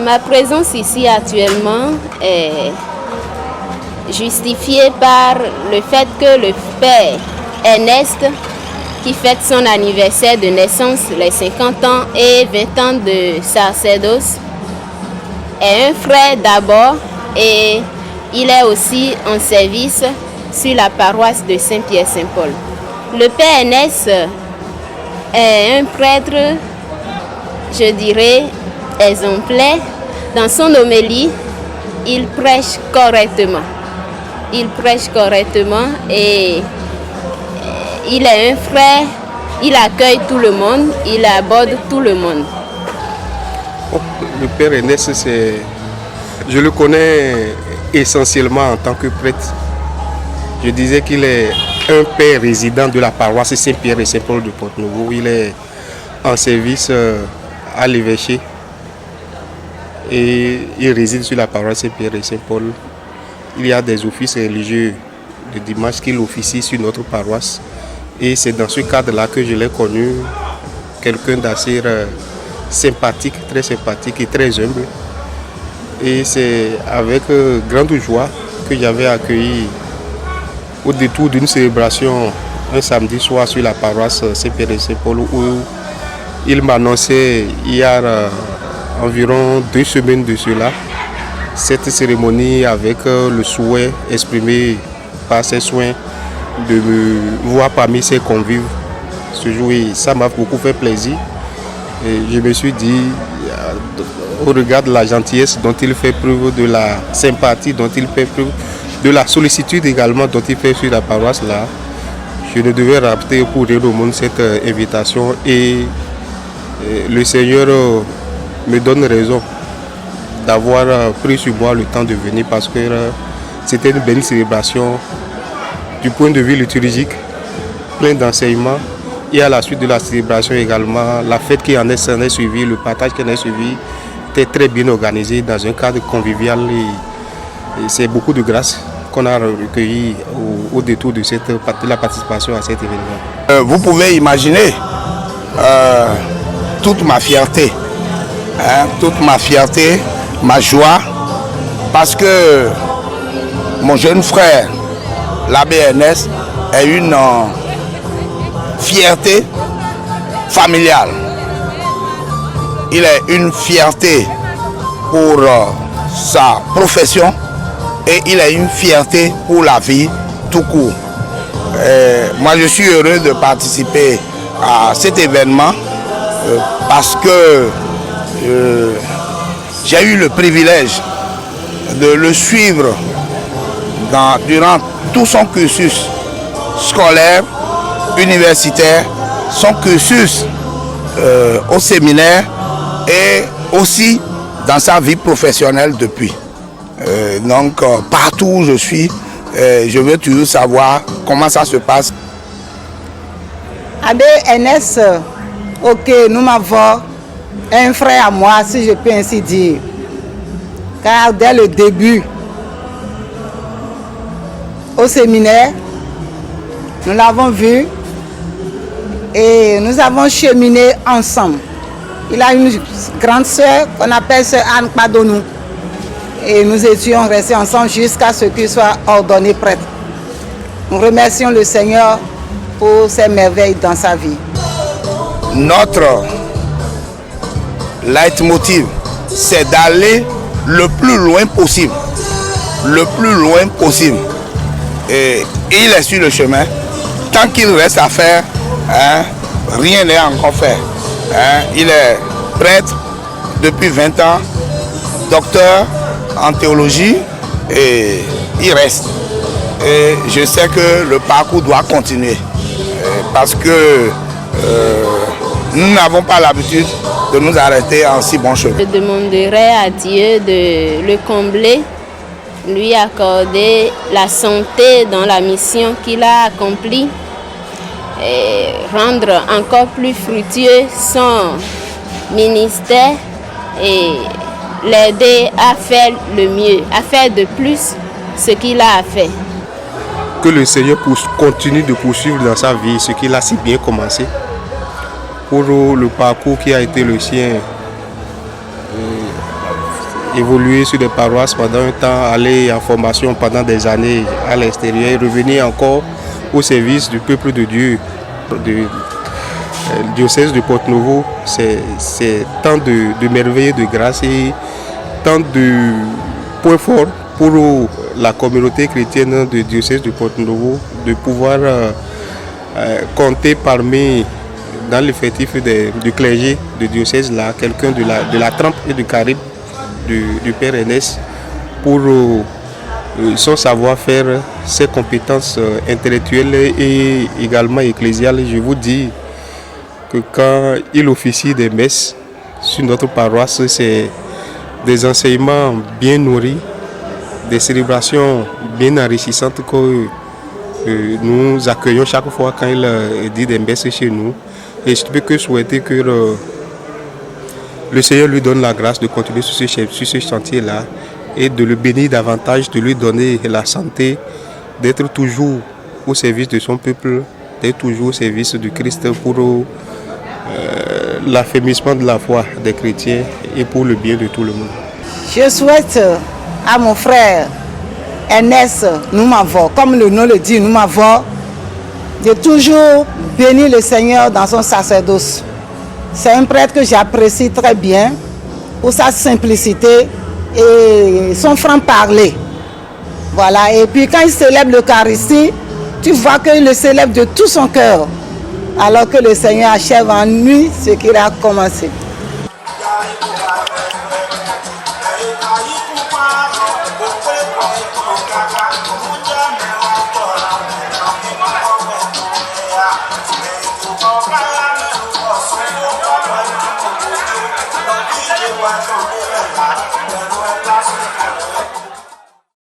Ma présence ici actuellement est justifiée par le fait que le père Ernest, qui fête son anniversaire de naissance, les 50 ans et 20 ans de sacerdoce, est un frère d'abord et il est aussi en service sur la paroisse de Saint-Pierre-Saint-Paul. Le père Ernest est un prêtre, je dirais, exemplaire. Dans son homélie, il prêche correctement. Il prêche correctement et il est un frère, il accueille tout le monde, il aborde tout le monde. Le père Ernest, je le connais essentiellement en tant que prêtre. Je disais qu'il est un père résident de la paroisse Saint-Pierre et Saint-Paul de Porte-Nouveau. Il est en service à l'évêché et il réside sur la paroisse Saint-Pierre et Saint-Paul. Il y a des offices religieux de dimanche qu'il officie sur notre paroisse et c'est dans ce cadre-là que je l'ai connu, quelqu'un d'assez sympathique, très sympathique et très humble. Et c'est avec grande joie que j'avais accueilli au détour d'une célébration un samedi soir sur la paroisse Saint-Pierre et Saint-Paul où il m'annonçait il y a environ 2 semaines de cela cette cérémonie avec le souhait exprimé par ses soins de me voir parmi ses convives ce jour. Et ça m'a beaucoup fait plaisir. Et je me suis dit, au regard de la gentillesse dont il fait preuve, de la sympathie dont il fait preuve, de la sollicitude également dont il fait sur la paroisse là, je ne devais rappeler pour rendre au monde cette invitation et le Seigneur me donne raison d'avoir pris sur moi le temps de venir parce que c'était une belle célébration du point de vue liturgique, plein d'enseignements. Et à la suite de la célébration également, la fête qui en est suivie, le partage qui en est suivi, était très bien organisé dans un cadre convivial et c'est beaucoup de grâce qu'on a recueilli au détour de la participation à cet événement. Vous pouvez imaginer toute ma fierté, ma joie, parce que mon jeune frère, l'abbé Ernest, est une fierté familiale. Il est une fierté pour sa profession et il est une fierté pour la vie tout court. Moi, je suis heureux de participer à cet événement parce que j'ai eu le privilège de le suivre durant tout son cursus scolaire, universitaire, son cursus au séminaire et aussi dans sa vie professionnelle depuis. Donc partout où je suis, je veux toujours savoir comment ça se passe. Abbé Ernest, ok, nous m'avons un frère à moi, si je peux ainsi dire. Car dès le début, au séminaire, nous l'avons vu et nous avons cheminé ensemble. Il a une grande sœur qu'on appelle sœur Anne Padonou. Et nous étions restés ensemble jusqu'à ce qu'il soit ordonné prêtre. Nous remercions le Seigneur pour ses merveilles dans sa vie. Notre leitmotiv, c'est d'aller le plus loin possible. Le plus loin possible. Et il est sur le chemin. Tant qu'il reste à faire, rien n'est encore fait. Il est prêtre depuis 20 ans, docteur en théologie et il reste. Et je sais que le parcours doit continuer parce que nous n'avons pas l'habitude de nous arrêter en si bon chemin. Je demanderai à Dieu de le combler, lui accorder la santé dans la mission qu'il a accomplie et rendre encore plus fructueux son ministère et l'aider à faire le mieux, à faire de plus ce qu'il a fait. Que le Seigneur continue de poursuivre dans sa vie ce qu'il a si bien commencé. Pour le parcours qui a été le sien, évolué sur des paroisses pendant un temps, aller en formation pendant des années à l'extérieur et revenir encore au service du peuple de Dieu, du diocèse de Porto-Novo. C'est tant de merveilles et de grâce et tant de points forts pour la communauté chrétienne du diocèse de Porto-Novo de pouvoir compter parmi, dans l'effectif du clergé du diocèse, là, quelqu'un de la trempe et du calibre du Père Ernest pour son savoir-faire, ses compétences intellectuelles et également ecclésiales. Je vous dis que quand il officie des messes sur notre paroisse, c'est des enseignements bien nourris, des célébrations bien enrichissantes que nous accueillons chaque fois quand il dit des messes chez nous. Et je ne peux que souhaiter que le Seigneur lui donne la grâce de continuer sur ce chantier-là et de le bénir davantage, de lui donner la santé, d'être toujours au service de son peuple, d'être toujours au service du Christ pour l'affermissement de la foi des chrétiens et pour le bien de tout le monde. Je souhaite à mon frère Ernest Noumavo, comme le nom le dit, Noumavo, de toujours bénir le Seigneur dans son sacerdoce. C'est un prêtre que j'apprécie très bien pour sa simplicité et son franc-parler. Voilà, et puis quand il célèbre l'Eucharistie, tu vois qu'il le célèbre de tout son cœur, alors que le Seigneur achève en lui ce qu'il a commencé.